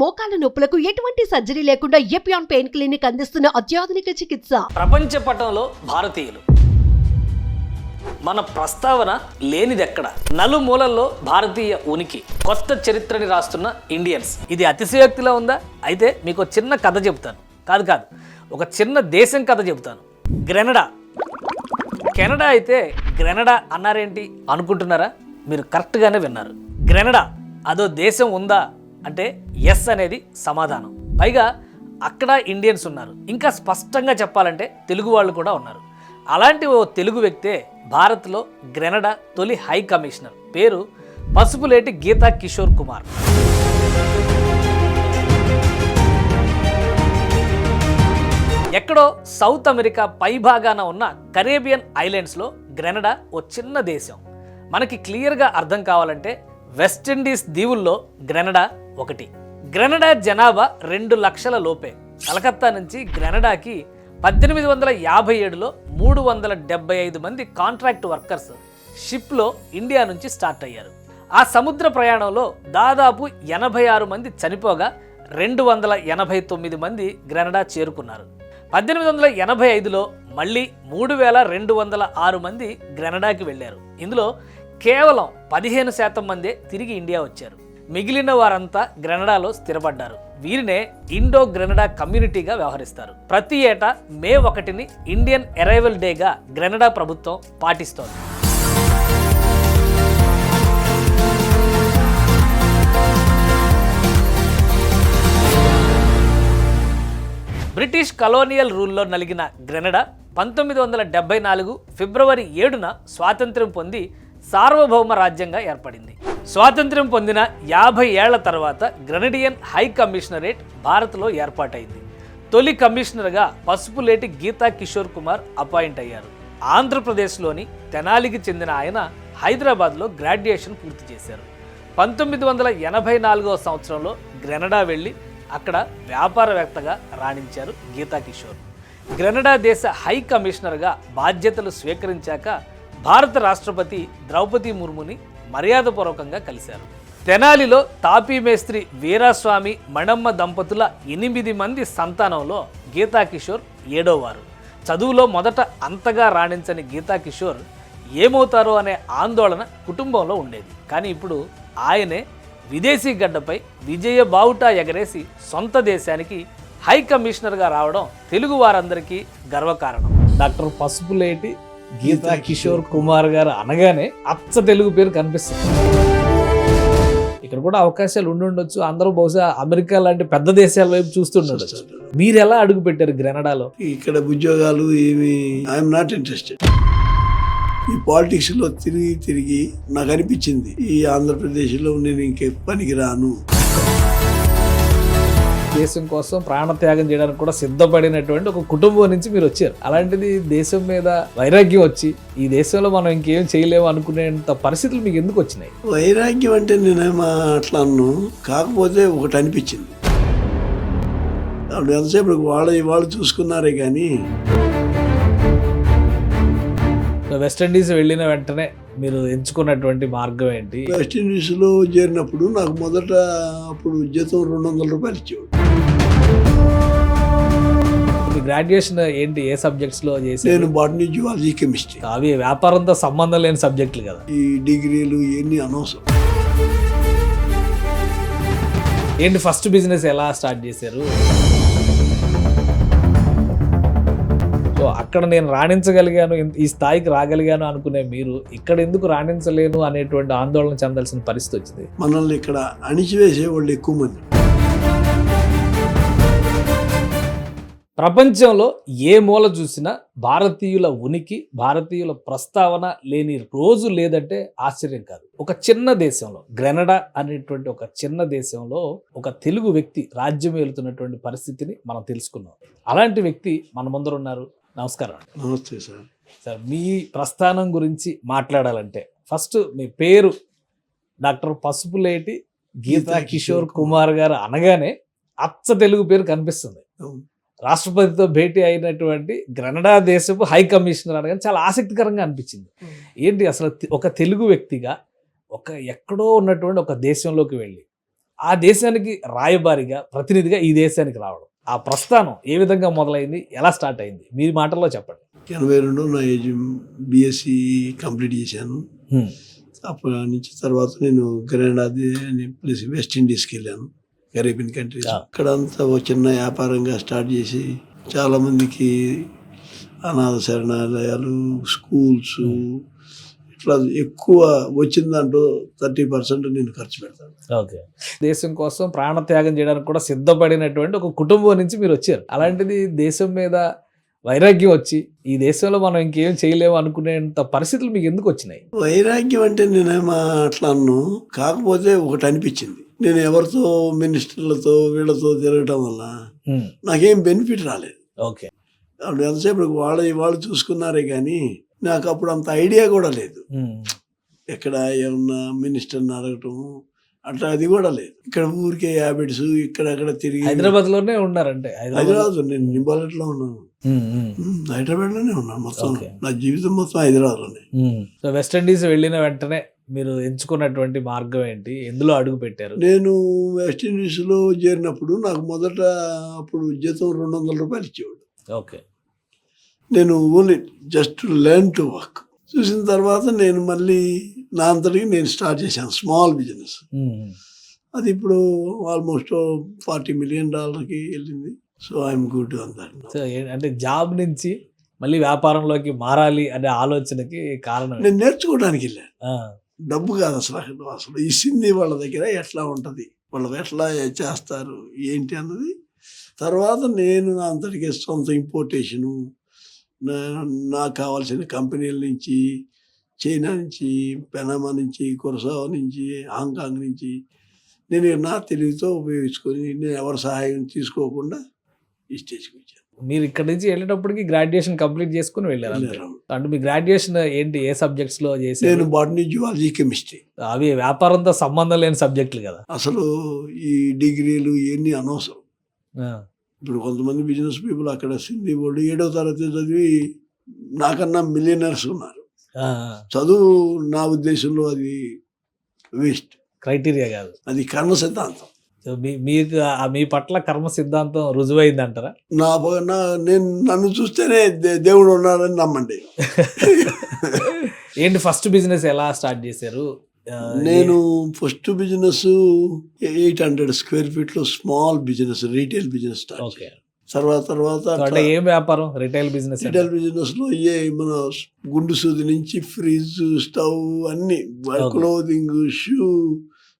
మోకాల నొప్పులకు ఎటువంటి సర్జరీ లేకుండా ఎపియాన్ పెయిన్ క్లినిక్ అందిస్తున్న అత్యాధునిక చికిత్స. ప్రపంచ పటంలో భారతీయులు మన ప్రస్తావన లేనిదెక్కడ. నలుమూలల్లో భారతీయ ఉనికి, కొత్త చరిత్రని రాస్తున్న ఇండియన్స్. ఇది అతిశయోక్తిలో ఉందా? అయితే మీకు చిన్న కథ చెబుతాను. కాదు, ఒక చిన్న దేశం కథ చెబుతాను. గ్రెనడా. కెనడా అయితే గ్రెనడా అన్నారేంటి అనుకుంటున్నారా? మీరు కరెక్ట్గానే విన్నారు. గ్రెనడా అదో దేశం ఉందా అంటే ఎస్ అనేది సమాధానం. పైగా అక్కడ ఇండియన్స్ ఉన్నారు. ఇంకా స్పష్టంగా చెప్పాలంటే తెలుగు వాళ్ళు కూడా ఉన్నారు. అలాంటి ఓ తెలుగు వ్యక్తే భారత్లో గ్రెనడా తొలి హై కమిషనర్. పేరు పసుపులేటి గీతా కిషోర్ కుమార్. ఎక్కడో సౌత్ అమెరికా పైభాగాన ఉన్న కరేబియన్ ఐలాండ్స్లో గ్రెనడా ఓ చిన్న దేశం. మనకి క్లియర్గా అర్థం కావాలంటే వెస్టిండీస్ దీవుల్లో గ్రెనడా ఒకటి. గ్రెనడా జనాభా 2 లక్షల లోపే. కలకత్తా నుంచి గ్రెనడాకి 1857లో 375 మంది కాంట్రాక్ట్ వర్కర్స్ షిప్లో ఇండియా నుంచి స్టార్ట్ అయ్యారు. ఆ సముద్ర ప్రయాణంలో దాదాపు 86 మంది చనిపోగా 289 మంది గ్రెనడా చేరుకున్నారు. 1885లో మళ్ళీ 3206 మంది గ్రెనడాకి వెళ్ళారు. ఇందులో కేవలం 15% మందే తిరిగి ఇండియా వచ్చారు. మిగిలిన వారంతా గ్రెనడాలో స్థిరపడ్డారు. వీరినే ఇండో గ్రెనడా కమ్యూనిటీగా వ్యవహరిస్తారు. ప్రతి ఏటా మే 1ని ఇండియన్ అరైవల్ డేగా గ్రెనడా ప్రభుత్వం పాటిస్తోంది. బ్రిటిష్ కలోనియల్ రూల్లో నలిగిన గ్రెనడా 1974 ఫిబ్రవరి 7న స్వాతంత్ర్యం పొంది సార్వభౌమ రాజ్యంగా ఏర్పడింది. స్వాతంత్ర్యం పొందిన 50 ఏళ్ల తర్వాత గ్రెనడియన్ హై కమిషనరేట్ భారత్లో ఏర్పాటైంది. తొలి కమిషనర్గా పసుపులేటి గీతా కిషోర్ కుమార్ అపాయింట్ అయ్యారు. ఆంధ్రప్రదేశ్లోని తెనాలికి చెందిన ఆయన హైదరాబాద్లో గ్రాడ్యుయేషన్ పూర్తి చేశారు. 1984వ సంవత్సరంలో గ్రెనడా వెళ్ళి అక్కడ వ్యాపారవేత్తగా రాణించారు గీతా కిషోర్. గ్రెనడా దేశ హై కమిషనర్గా బాధ్యతలు స్వీకరించాక భారత రాష్ట్రపతి ద్రౌపది ముర్ముని మర్యాదపూర్వకంగా కలిశారు. తెనాలిలో తాపీ మేస్త్రి వీరాస్వామి మణమ్మ దంపతుల 8 మంది సంతానంలో గీతా కిషోర్ 7వ. చదువులో మొదట అంతగా రాణించని గీతా కిషోర్ ఏమవుతారో అనే ఆందోళన కుటుంబంలో ఉండేది. కానీ ఇప్పుడు ఆయనే విదేశీ గడ్డపై విజయ బావుటా ఎగరేసి సొంత దేశానికి హై కమిషనర్గా రావడం తెలుగు వారందరికీ గర్వకారణం. డాక్టర్ పసుపులేటి గీతా కిషోర్ కుమార్ గారు అనగానే అచ్చ తెలుగు పేరు కనిపిస్తుంది. ఇక్కడ కూడా అవకాశాలు ఉండుండొచ్చు. అందరూ బహుశా అమెరికా లాంటి పెద్ద దేశాల వైపు చూస్తుండొచ్చు. మీరు ఎలా అడుగు పెట్టారు గ్రెనడాలో? ఇక్కడ ఉద్యోగాలు ఏమి, ఐఎమ్ నాట్ ఇంట్రెస్టెడ్. ఈ పాలిటిక్స్ లో తిరిగి నాకు అనిపించింది ఈ ఆంధ్రప్రదేశ్లో నేను ఇంకే పనికి రాను. దేశం కోసం ప్రాణత్యాగం చేయడానికి కూడా సిద్ధపడినటువంటి ఒక కుటుంబం నుంచి మీరు వచ్చారు. అలాంటిది దేశం మీద వైరాగ్యం వచ్చి ఈ దేశంలో మనం ఇంకేం చేయలేము అనుకునేంత పరిస్థితులు మీకు ఎందుకు వచ్చినాయి? వైరాగ్యం అంటే నేనేమో అట్లా అన్ను. కాకపోతే ఒకటి అనిపించింది, అప్పుడు ఎంతసేపు వాళ్ళు చూసుకున్నారే కానీ. వెస్టిండీస్ వెళ్ళిన వెంటనే మీరు ఎంచుకున్నటువంటి మార్గం ఏంటి? వెస్టిండీస్లో చేరినప్పుడు నాకు మొదట అప్పుడు జీతం 200 రూపాయలు ఇచ్చేవాడు. గ్రాడ్యుయేషన్ ఏంటి, ఏ సబ్జెక్ట్స్ లో చేసి? నేను బాటనీ, జువాలజీ, కెమిస్ట్రీ. అవి వ్యాపారంతో సంబంధం లేని సబ్జెక్టులు కదా. ఈ డిగ్రీలు ఇవన్నీ అనవసరం. ఏంటి ఫస్ట్ బిజినెస్ ఎలా స్టార్ట్ చేశారు? సో అక్కడ నేను రాణించగలిగాను, ఈ స్థాయికి రాగలిగాను అనుకునే మీరు ఇక్కడ ఎందుకు రాణించలేను అనేటువంటి ఆందోళన చెందాల్సిన పరిస్థితి వచ్చింది? మనల్ని ఇక్కడ అణిచివేసే వాళ్ళు ఎక్కువ మంది. ప్రపంచంలో ఏ మూల చూసినా భారతీయుల ఉనికి, భారతీయుల ప్రస్తావన లేని రోజు లేదంటే ఆశ్చర్యం కాదు. ఒక చిన్న దేశంలో, గ్రెనడా అనేటువంటి ఒక చిన్న దేశంలో ఒక తెలుగు వ్యక్తి రాజ్యం ఏలుతున్నటువంటి పరిస్థితిని మనం తెలుసుకున్నాం. అలాంటి వ్యక్తి మన ముందర ఉన్నారు. నమస్కారం. నమస్తే సార్. సార్, మీ ప్రస్థానం గురించి మాట్లాడాలంటే ఫస్ట్ మీ పేరు డాక్టర్ పసుపులేటి గీతా కిషోర్ కుమార్ గారు అనగానే అచ్చ తెలుగు పేరు కనిపిస్తుంది. రాష్ట్రపతితో భేటీ అయినటువంటి గ్రెనడా దేశపు హై కమిషనర్ అనగానే చాలా ఆసక్తికరంగా అనిపించింది. ఏంటి అసలు ఒక తెలుగు వ్యక్తిగా ఒక ఎక్కడో ఉన్నటువంటి ఒక దేశంలోకి వెళ్ళి ఆ దేశానికి రాయబారిగా ప్రతినిధిగా ఈ దేశానికి రావడం, ఆ ప్రస్థానం ఏ విధంగా మొదలైంది, ఎలా స్టార్ట్ అయింది, మీ మాటల్లో చెప్పండి. 82 నా ఏజ్ బిఎస్సి కంప్లీట్ చేశాను. అప్పటి నుంచి తర్వాత నేను గ్రెనడా అనే ప్లేస్ వెస్ట్ ఇండీస్కి వెళ్ళాను, కరేబియన్ కంట్రీస్. అక్కడ అంతా ఒక చిన్న వ్యాపారంగా స్టార్ట్ చేసి చాలా మందికి అనాథ శరణాలయాలు, స్కూల్స్, ఇట్లా ఎక్కువ వచ్చిన దాంట్లో 30% నేను ఖర్చు పెడతాను. ఓకే, దేశం కోసం ప్రాణత్యాగం చేయడానికి కూడా సిద్ధపడినటువంటి ఒక కుటుంబం నుంచి మీరు వచ్చారు. అలాంటిది దేశం మీద వైరాగ్యం వచ్చి ఈ దేశంలో మనం ఇంకేం చేయలేము అనుకునేంత పరిస్థితులు మీకు ఎందుకు వచ్చినాయి? వైరాగ్యం అంటే నేనేమో అట్లా అన్ను, కాకపోతే ఒకటి అనిపించింది, నేను ఎవరితో మినిస్టర్లతో వీళ్ళతో తిరగటం వల్ల నాకేం బెనిఫిట్ రాలేదు. ఓకే, అప్పుడు ఎంతసేపు వాళ్ళు చూసుకున్నారే కానీ నాకు అప్పుడు అంత ఐడియా కూడా లేదు. ఎక్కడ ఏమన్నా మినిస్టర్ని అడగటం అట్లా అది కూడా లేదు. ఇక్కడ ఊరికే హ్యాబిట్స్ ఇక్కడక్కడ తిరిగి హైదరాబాద్ లోనే ఉన్నారంటే? హైదరాబాద్ నేను నింబాలెట్లో ఉన్నాను, హైదరాబాద్ లోనే ఉన్నాను. మొత్తం నా జీవితం మొత్తం హైదరాబాద్ లోనే. సో వెస్ట్ ఇండీస్ వెళ్ళిన వెంటనే మీరు ఎంచుకున్నటువంటి మార్గం ఏంటి, ఎందులో అడుగు పెట్టారు? నేను వెస్ట్ ఇండీస్ లో చేరినప్పుడు నాకు మొదట అప్పుడు జీతం 200 రూపాయలు ఇచ్చేవాడు. ఓకే, నేను only just learn to work. చూసిన తర్వాత నేను మళ్ళీ నా అంతటికి నేను స్టార్ట్ చేశాను స్మాల్ బిజినెస్. అది ఇప్పుడు ఆల్మోస్ట్ $40 million వెళ్ళింది. So I'm good on that. So అంటే జాబ్ నుంచి మళ్ళీ వ్యాపారంలోకి మారాలి అనే ఆలోచనకి కారణం నేను నేర్చుకోవడానికి వెళ్ళాను, డబ్బు కాదు అసలు ఈ సింధీ వాళ్ళ దగ్గర ఎట్లా ఉంటుంది, వాళ్ళు ఎట్లా చేస్తారు ఏంటి అన్నది. తర్వాత నేను నా అంతటికి సొంత ఇంపోర్టేషను, నాకు కావాల్సిన కంపెనీల నుంచి, చైనా నుంచి, పెనామా నుంచి, కొరసావా నుంచి, హాంకాంగ్ నుంచి నేను నా తెలివితో ఉపయోగించుకొని నేను ఎవరి సహాయం తీసుకోకుండా ఈ స్టేజ్కి వచ్చాను. మీరు ఇక్కడ నుంచి వెళ్ళేటప్పటికి గ్రాడ్యుయేషన్ కంప్లీట్ చేసుకుని వెళ్ళారు. అంటే మీ గ్రాడ్యుయేషన్ ఏంటి, ఏ సబ్జెక్ట్స్ లో చేశారు? నేను బాటనీ, జువాలజీ, కెమిస్ట్రీ. అవి వ్యాపారంతో సంబంధం లేని సబ్జెక్టులు కదా అసలు. ఈ డిగ్రీలు ఇవన్నీ అనవసరం. ఇప్పుడు కొంతమంది బిజినెస్ పీపుల్ అక్కడ సింధీ వాళ్ళు 7వ తరగతి చదివి నాకన్నా మిలియనర్స్ ఉన్నారు. చదువు నా ఉద్దేశంలో అది వేస్ట్, క్రైటీరియా కాదు, అది కర్మ సిద్ధాంతం. మీకు మీ పట్ల కర్మ సిద్ధాంతం రుజువైంది అంటారా? నేను నన్ను చూస్తేనే దేవుడు ఉన్నారని నమ్మండి. ఏంటి ఫస్ట్ బిజినెస్ ఎలా స్టార్ట్ చేశారు? నేను ఫస్ట్ బిజినెస్ 800 square feet లో small business, retail business start. తర్వాత ఏం వ్యాపారం? Retail business. రిటైల్ బిజినెస్ లో మన గుండు సూది నుంచి ఫ్రిడ్జ్, స్టవ్ అన్ని, క్లోదింగ్, షూ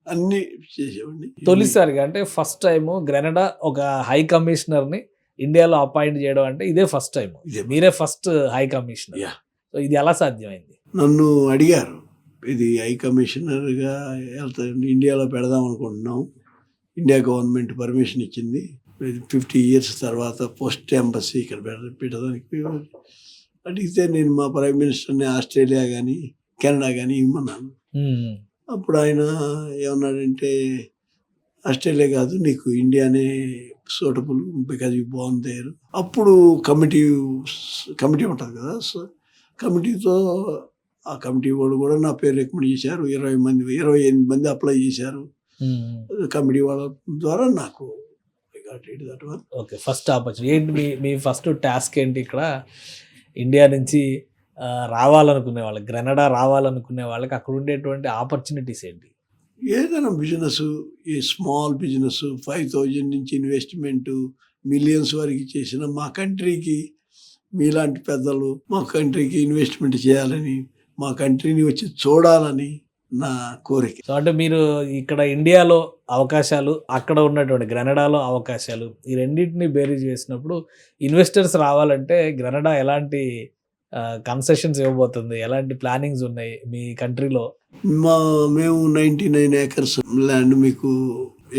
అన్ని చేసేవాడిని. తొలిసారిగా అంటే ఫస్ట్ టైం గ్రెనడా ఒక హై కమిషనర్ ని ఇండియాలో అపాయింట్ చేయడం అంటే ఇదే ఫస్ట్ టైం, మీరే ఫస్ట్ హై కమిషనర్. సో ఇది ఎలా సాధ్యమైంది? నన్ను అడిగారు, ఇది హై కమిషనర్గా ఇండియాలో పెడదాం అనుకుంటున్నాం, ఇండియా గవర్నమెంట్ పర్మిషన్ ఇచ్చింది, 50 years తర్వాత పోస్ట్ ఎంబసీ ఇక్కడ పెట్టడానికి అడిగితే నేను మా ప్రైమ్ మినిస్టర్ని ఆస్ట్రేలియా కానీ కెనడా కానీ ఇవ్వమన్నాను. అప్పుడు ఆయన ఏమన్నాడంటే, ఆస్ట్రేలియా కాదు, నీకు ఇండియానే suitable because you born there. అప్పుడు కమిటీ ఉంటుంది కదా, సో కమిటీతో ఆ కమిటీ వాళ్ళు కూడా నా పేరు రికమెండ్ చేశారు. 28 మంది అప్లై చేశారు. కమిటీ వాళ్ళ ద్వారా నాకు ఓకే ఫస్ట్ ఆపర్చునిటీ. ఏంటి మీ ఫస్ట్ టాస్క్ ఏంటి ఇక్కడ? ఇండియా నుంచి రావాలనుకునే వాళ్ళకి, గ్రెనడా రావాలనుకునే వాళ్ళకి అక్కడ ఉండేటువంటి ఆపర్చునిటీస్ ఏంటి? ఏదైనా బిజినెస్, ఈ స్మాల్ బిజినెస్ 5,000 నుంచి ఇన్వెస్ట్మెంట్ మిలియన్స్ వరకు చేసిన మా కంట్రీకి, మీలాంటి పెద్దలు మా కంట్రీకి ఇన్వెస్ట్మెంట్ చేయాలని, మా కంట్రీని వచ్చి చూడాలని నా కోరిక. సో అంటే మీరు ఇక్కడ ఇండియాలో అవకాశాలు, అక్కడ ఉన్నటువంటి గ్రెనడాలో అవకాశాలు, ఈ రెండింటిని బేరీజ్ చేసినప్పుడు ఇన్వెస్టర్స్ రావాలంటే గ్రెనడా ఎలాంటి కన్సెషన్స్ ఇవ్వబోతుంది, ఎలాంటి ప్లానింగ్స్ ఉన్నాయి మీ కంట్రీలో? మేము 99 acres ల్యాండ్ మీకు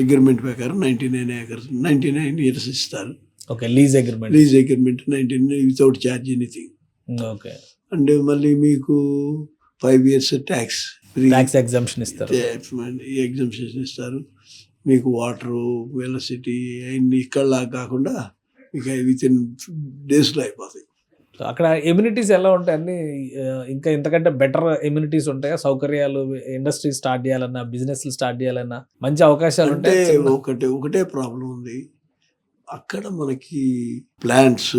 అగ్రిమెంట్ ప్రకారం 99 acres 99 years ఇస్తారు. Okay, lease agreement. 99 without charge anything. Okay, అంటే మళ్ళీ మీకు 5 years ట్యాక్స్ ఎగ్జంప్షన్ ఇస్తారు. ఎగ్జంప్షన్ ఇస్తారు. మీకు వాటరు, ఎలక్ట్రిసిటీ అన్ని ఇక్కడ కాకుండా మీకు విత్ ఇన్ డేస్లో అయిపోతాయి. అక్కడ ఎమ్యూనిటీస్ ఎలా ఉంటాయి అన్ని ఇంకా ఇంతకంటే బెటర్ ఎమ్యూనిటీస్ ఉంటాయా, సౌకర్యాలు, ఇండస్ట్రీ స్టార్ట్ చేయాలన్నా, బిజినెస్ స్టార్ట్ చేయాలన్నా మంచి అవకాశాలు అంటే ఉంటాయి? ఒకటే ప్రాబ్లం ఉంది, అక్కడ మనకి ప్లాంట్స్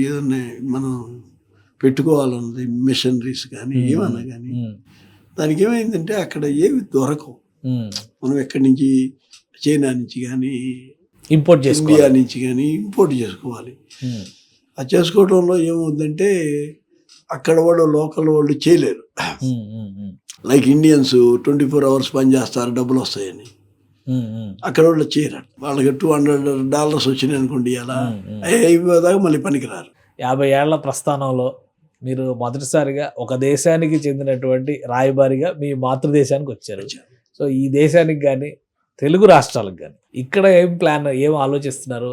ఏదన్నా మనం పెట్టుకోవాలన్నది మిషనరీస్ కానీ ఏమన్నా కానీ దానికి ఏమైందంటే అక్కడ ఏవి దొరకవు. మనం ఎక్కడి నుంచి చైనా నుంచి కానీ ఇంపోర్ట్ ఇండియా నుంచి కానీ ఇంపోర్ట్ చేసుకోవాలి. అది చేసుకోవడంలో ఏమవుతుందంటే అక్కడ వాళ్ళు లోకల్ వాళ్ళు చేయలేరు. లైక్ ఇండియన్స్ 24 hours పని చేస్తారు డబ్బులు వస్తాయని, అక్కడ వాళ్ళు చేయరు. వాళ్ళకి $200 వచ్చినాయి అనుకోండి, అలా అయిపోదాకా మళ్ళీ పనికిరారు. 50 ఏళ్ల ప్రస్థానంలో మీరు మొదటిసారిగా ఒక దేశానికి చెందినటువంటి రాయబారిగా మీ మాతృదేశానికి వచ్చారు. సో ఈ దేశానికి కానీ తెలుగు రాష్ట్రాలకు కానీ ఇక్కడ ఏం ప్లాన్, ఏం ఆలోచిస్తున్నారు?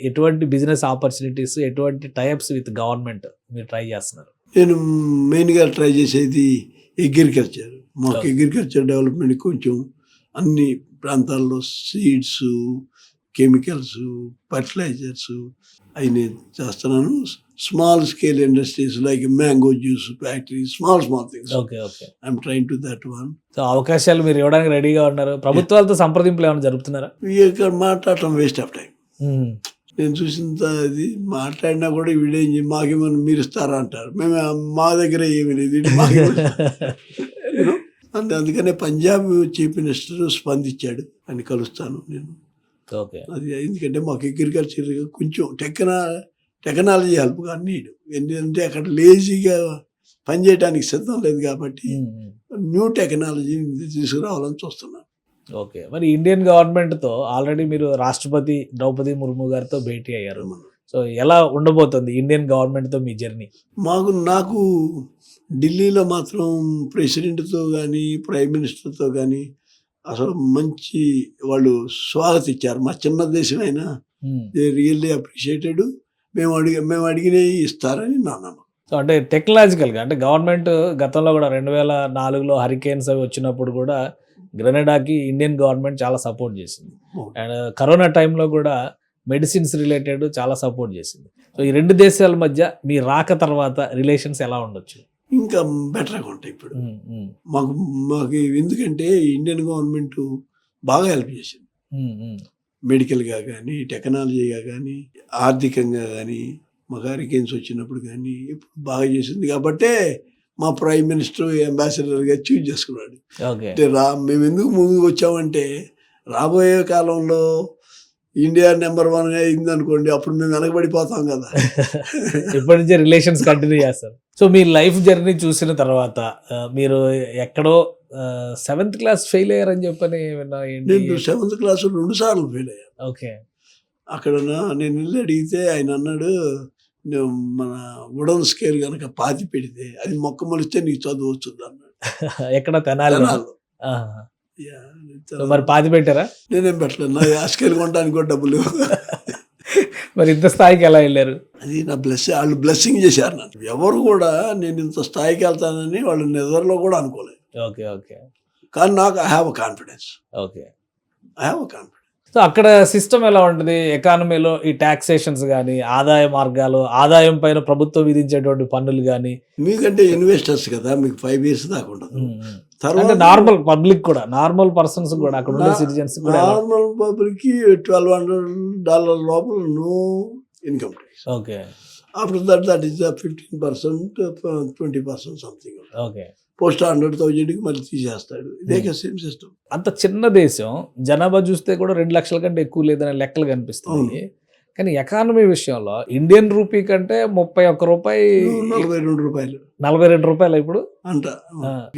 ఎటువంటి బిజినెస్ ఆపర్చునిటీస్, ఎటువంటి టైప్స్ విత్ గవర్నమెంట్ మీరు ట్రై చేస్తున్నారు? నేను మెయిన్గా ట్రై చేసేది అగ్రికల్చర్. మాకు అగ్రికల్చర్ డెవలప్మెంట్ కొంచెం అన్ని ప్రాంతాల్లో సీడ్స్, కెమికల్స్, ఫర్టిలైజర్స్ అవి నేను చేస్తున్నాను. Small scale industries like mango juice factory, small things. Okay okay, I'm trying to that one. So అవకాశాలు మీరు ఇవ్వడానికి రెడీగా ఉన్నారు. ప్రభుత్వాలతో సంప్రదింపులు ఏమైనా జరుపుతున్నారా? ఇక్కడ మాట్లాడటం వేస్ట్ ఆఫ్ టైం. నేను చూసిన అది మాట్లాడినా కూడా వీడేం మాకేమన్నా మీరు ఇస్తారా అంటారు. మేము మా దగ్గర ఏమి లేదు, అందుకనే పంజాబ్ చీఫ్ మినిస్టర్ స్పందించాడు, అని కలుస్తాను నేను. ఓకే, అది ఎందుకంటే మాకు అగ్రికల్చర్ కొంచెం టెక్నాలజీ హెల్ప్గా నీడు. ఎందుకంటే అక్కడ లేజీగా పనిచేయడానికి సిద్ధం లేదు కాబట్టి న్యూ టెక్నాలజీని తీసుకురావాలని చూస్తున్నాను. ఓకే, మరి ఇండియన్ గవర్నమెంట్తో ఆల్రెడీ మీరు రాష్ట్రపతి ద్రౌపది ముర్ము గారితో భేటీ అయ్యారు. సో ఎలా ఉండబోతుంది ఇండియన్ గవర్నమెంట్తో మీ జర్నీ? నాకు ఢిల్లీలో మాత్రం ప్రెసిడెంట్తో కానీ ప్రైమ్ మినిస్టర్తో కానీ అసలు మంచి వాళ్ళు స్వాగతించారు. మా చిన్న దేశమైనా దే రియల్లీ అప్రిషియేటెడ్. మేము అడిగినవి ఇస్తారని నా నమ్మకం. సో అంటే టెక్నాలజికల్గా, అంటే గవర్నమెంట్ గతంలో కూడా 2004లో హరికేన్స్ అవి వచ్చినప్పుడు కూడా గ్రెనడాకి ఇండియన్ గవర్నమెంట్ చాలా సపోర్ట్ చేసింది. అండ్ కరోనా టైంలో కూడా మెడిసిన్స్ రిలేటెడ్ చాలా సపోర్ట్ చేసింది. సో ఈ రెండు దేశాల మధ్య మీ రాక తర్వాత రిలేషన్స్ ఎలా ఉండొచ్చు? ఇంకా బెటర్గా ఉంటాయి ఇప్పుడు. మాకు ఎందుకంటే ఇండియన్ గవర్నమెంట్ బాగా హెల్ప్ చేసింది, మెడికల్గా కానీ టెక్నాలజీగా కానీ ఆర్థికంగా కానీ. మాకు హరికేన్స్ వచ్చినప్పుడు కానీ ఇప్పుడు బాగా చేసింది కాబట్టే మా ప్రైమ్ మినిస్టర్ అంబాసిడర్గా చూజ్ చేసుకున్నాడు. అంటే మేము ఎందుకు ముందుకు వచ్చామంటే రాబోయే కాలంలో ఇండియా నెంబర్ 1 అయింది అనుకోండి, అప్పుడు మేము వెనకబడిపోతాం కదా. ఇప్పటి నుంచే రిలేషన్స్ కంటిన్యూ చేస్తారు. సో మీ లైఫ్ జర్నీ చూసిన తర్వాత మీరు ఎక్కడో 7th క్లాస్ ఫెయిల్ అయ్యారని చెప్పని విన్నా. నేను 7th క్లాస్ 2 సార్లు ఫెయిల్ అయ్యాను. ఓకే, అక్కడ నేను వెళ్ళి అడిగితే ఆయన అన్నాడు, మన వుడన్ స్కేల్ కనుక పాతి పెడితే అది మొక్క మొలిస్తే నీకు చదువు వస్తుంది అన్నాడు. ఎక్కడ తెనాలి? మరి పాతి పెట్టారా? నేనేం పెట్టలేదు, నా ఆ స్కేల్ కొనడానికి కూడా డబ్బులు. మరి ఇంత స్థాయికి ఎలా వెళ్ళారు? అది నా వాళ్ళు బ్లెస్సింగ్ చేశారు నన్ను. ఎవరు కూడా నేను ఇంత స్థాయికి వెళ్తానని వాళ్ళు నిద్రలో కూడా అనుకోలేదు. ఓకే ఓకే, కానీ నాకు I have a confidence. Okay, I have a confidence. So అక్కడ సిస్టమ్ ఎలా ఉంటుంది? ఎకానమీలో ఈ టాక్సేషన్స్ కానీ, ఆదాయ మార్గాలు, ఆదాయం పైన ప్రభుత్వం విధించేటువంటి పన్నులు కానీ. మీకంటే ఇన్వెస్టర్స్ కదా, మీకు 5 years దాకా ఉండదు. అంటే నార్మల్ పబ్లిక్ కూడా, నార్మల్ పర్సన్స్ కూడా, అక్కడ ఉండే సిటిజన్స్ కూడా, నార్మల్ పబ్లిక్ $1,200 లోపల no income tax. Okay, after that is 15%, 20% something. Okay, post 100,000కి మళ్ళీ తీసేస్తాడు. ఇదే సేమ్ సిస్టమ్. అంత చిన్న దేశం, జనాభా చూస్తే కూడా 2 లక్షల కంటే ఎక్కువ లేదనే లెక్కలు కనిపిస్తుంది. కానీ ఎకానమీ విషయంలో ఇండియన్ రూపీ కంటే 31 రూపాయి, 42 రూపాయలు, 42 రూపాయలు ఇప్పుడు అంట.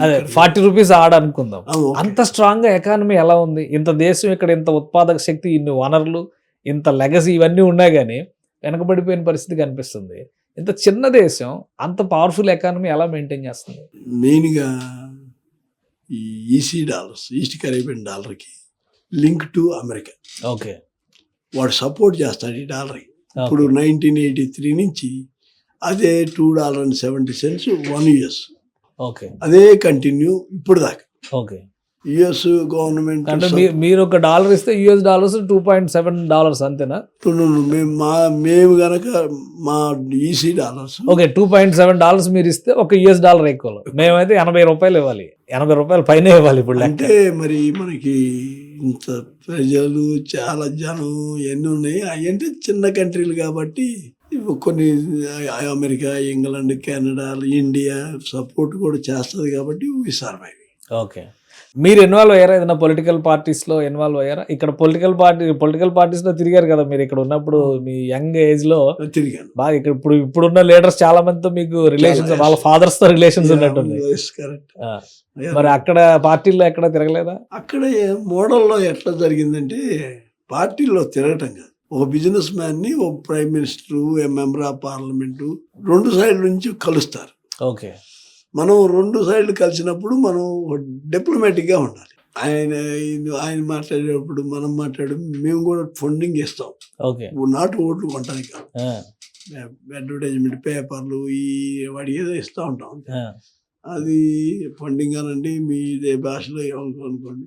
అదే 40 రూపీస్ ఆడ అనుకుందాం. అంత స్ట్రాంగ్ గా ఎకానమీ ఎలా ఉంది? ఇంత దేశం, ఇక్కడ ఇంత ఉత్పాదక శక్తి, ఇన్ని వనరులు, ఇంత లెగసీ ఇవన్నీ ఉన్నాయి కానీ వెనకబడిపోయిన పరిస్థితి కనిపిస్తుంది. ఇంత చిన్న దేశం అంత పవర్ఫుల్ ఎకానమీ ఎలా మెయింటైన్ చేస్తుంది? మెయిన్గా ఈ ఈసీ డాలర్స్, ఈస్ట్ కరేబియన్ డాలర్కి లింక్ టు అమెరికా. ఓకే, వాడు సపోర్ట్ చేస్తాడు ఈ డాలర్కి. ఇప్పుడు 1983 నుంచి అదే $2.70 1 years. ఓకే, అదే కంటిన్యూ ఇప్పుడు దాకా. ఓకే, యుఎస్ గవర్నమెంట్ అంటే మీరు ఒక డాలర్ ఇస్తే US$ $2.7 అంతేనా? మేము గనక మా ఈసీ డాలర్స్ ఓకే, $2.7 మీరు ఇస్తే ఒక $1 ఎక్కువ. మేమైతే ₹80 ఇవ్వాలి, ₹80 పైన ఇవ్వాలి ఇప్పుడు లెక్క. అంటే మరి మనకి ఇంత ప్రజలు చాలా జనం ఎన్ని ఉన్నాయి, అవి అంటే చిన్న కంట్రీలు కాబట్టి కొన్ని America, England, Canada, India support కూడా చేస్తుంది కాబట్టి ఇవి సర్వైవ్. ఓకే, మీరు ఇన్వాల్వ్ అయ్యారా ఏదైనా పొలిటికల్ పార్టీస్లో ఇన్వాల్వ్ అయ్యారా? ఇక్కడ పొలిటికల్ పార్టీస్లో తిరిగారు కదా మీరు ఇక్కడ ఉన్నప్పుడు, మీ యంగ్ ఏజ్లో తిరిగాను బాగా. ఇక్కడ ఇప్పుడున్న లీడర్స్ చాలా మందితో మీకు రిలేషన్స్, వాళ్ళ ఫాదర్స్ తో రిలేషన్స్ ఉన్నట్టుంది. కరెక్ట్. మరి అక్కడ పార్టీల్లో ఎక్కడ తిరగలేదా? అక్కడ మోడల్లో ఎట్లా జరిగిందంటే, పార్టీలో తిరగటం కాదు, ఒక బిజినెస్ మ్యాన్ ని ఒక prime minister, member of parliament 2 సైడ్ల నుంచి కలుస్తారు. ఓకే, మనం 2 సైడ్లు కలిసినప్పుడు మనం డిప్లొమాటిక్గా ఉండాలి. ఆయన మాట్లాడేటప్పుడు మనం మేము కూడా ఫండింగ్ ఇస్తాం. ఓకే, నాటు ఓట్లు కొనడానికి కాదు, అడ్వర్టైజ్మెంట్ పేపర్లు వాడి ఏదో ఇస్తూ ఉంటాం. అది ఫండింగ్ అనండి, మీ ఇదే భాషలో అనుకోండి.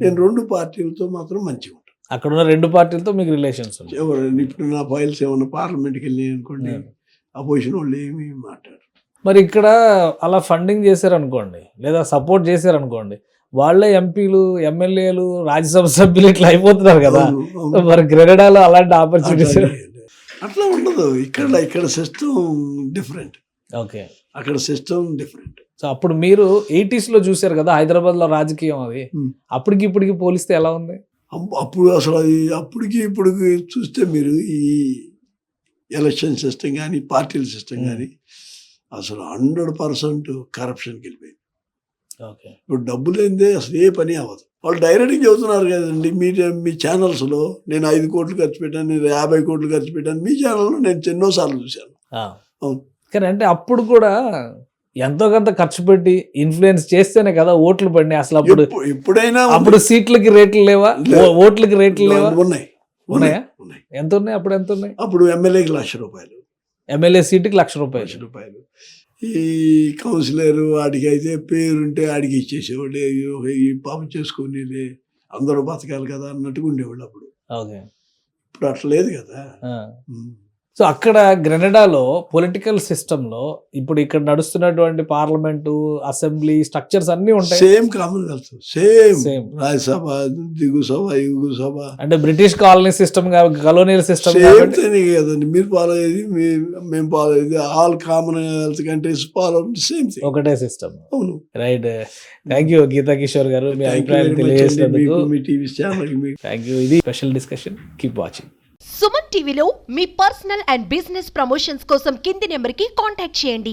నేను 2 పార్టీలతో మాత్రం మంచిగా ఉంటాను. అక్కడ ఉన్న 2 పార్టీలతో మీకు రిలేషన్స్? ఎవరండి ఇప్పుడు నా ఫైల్స్ ఏమన్నా పార్లమెంట్కి వెళ్ళి అనుకోండి, అపోజిషన్ వాళ్ళు ఏమి మాట్లాడరు. మరి ఇక్కడ అలా ఫండింగ్ చేశారనుకోండి, లేదా సపోర్ట్ చేశారనుకోండి, వాళ్ళే ఎంపీలు, ఎమ్మెల్యేలు, రాజ్యసభ సభ్యులు ఇట్లా అయిపోతున్నారు కదా. మరి గ్రెనడాలో అలాంటి ఆపర్చునిటీస్ అట్లా ఉండదు. ఇక్కడ సిస్టమ్ డిఫరెంట్. ఓకే, అక్కడ సిస్టమ్ డిఫరెంట్. సో అప్పుడు మీరు 80s లో చూశారు కదా హైదరాబాద్లో రాజకీయం, అది అప్పటికి ఇప్పటికి పోలిస్తే ఎలా ఉంది? అప్పుడు అసలు అది అప్పటికి ఇప్పటికి చూస్తే మీరు ఈ ఎలక్షన్ సిస్టమ్ కానీ, పార్టీల సిస్టమ్ కానీ అసలు 100% కరప్షన్కి వెళ్ళిపోయింది. ఓకే, ఇప్పుడు డబ్బు లేనిదే అసలు ఏ పని అవ్వదు. వాళ్ళు డైరెక్ట్గా చెబుతున్నారు కదండి, మీ ఛానల్స్లో నేను 5 కోట్లు ఖర్చు పెట్టాను, నేను 50 కోట్లు ఖర్చు పెట్టాను. మీ ఛానల్లో నేను ఎన్నోసార్లు చూశాను. అవును, కానీ అంటే అప్పుడు కూడా ఎంతో కొంత ఖర్చు పెట్టి ఇన్ఫ్లుయెన్స్ చేస్తేనే కదా ఓట్లు పడినాయి. అసలు అప్పుడు ఎప్పుడైనా అప్పుడు సీట్లకి రేట్లు లేవా, ఓట్లకి రేట్లు లేవా? ఉన్నాయా? ఎంత ఉన్నాయి అప్పుడు? ఎంత ఉన్నాయి అప్పుడు? ఎమ్మెల్యేకి ₹1,00,000, ఎమ్మెల్యే సీటుకి ₹1,00,000. ఈ కౌన్సిలర్ వాడికి అయితే పేరుంటే ఆడికి ఇచ్చేసేవాళ్ళు. ఈ పాపం చేసుకుని అందరూ బతకాలి కదా అన్నట్టుగా ఉండేవాళ్ళు అప్పుడు. ఓకే, ఇప్పుడు అట్లా లేదు కదా. సో అక్కడ గ్రెనడాలో పొలిటికల్ సిస్టంలో ఇప్పుడు ఇక్కడ నడుస్తున్నటువంటి పార్లమెంటు, అసెంబ్లీ స్ట్రక్చర్స్ అన్ని ఉంటాయి. సేమ్ కామన్వెల్త్, సేమ్ రాజ్యసభ, దిగు సభ, ఎగువ సభ. అంటే British colony system, colonial system కదండి. మీరు ఫాలో అయ్యేది, మేము ఫాలో అయ్యేది, all commonwealth countries follow same thing, ఒకటే సిస్టమ్. అవును, right. Thank you Geeta Kishore గారు, మీ అభిప్రాయాలు తెలియజేసినందుకు. మీ టీవీ ఛానల్ థ్యాంక్ యూ. ఇది special discussion. Keep watching. Suman టీవీలో మీ పర్సనల్ అండ్ బిజినెస్ ప్రమోషన్స్ కోసం కింది నెంబర్కి కాంటాక్ట్ చేయండి.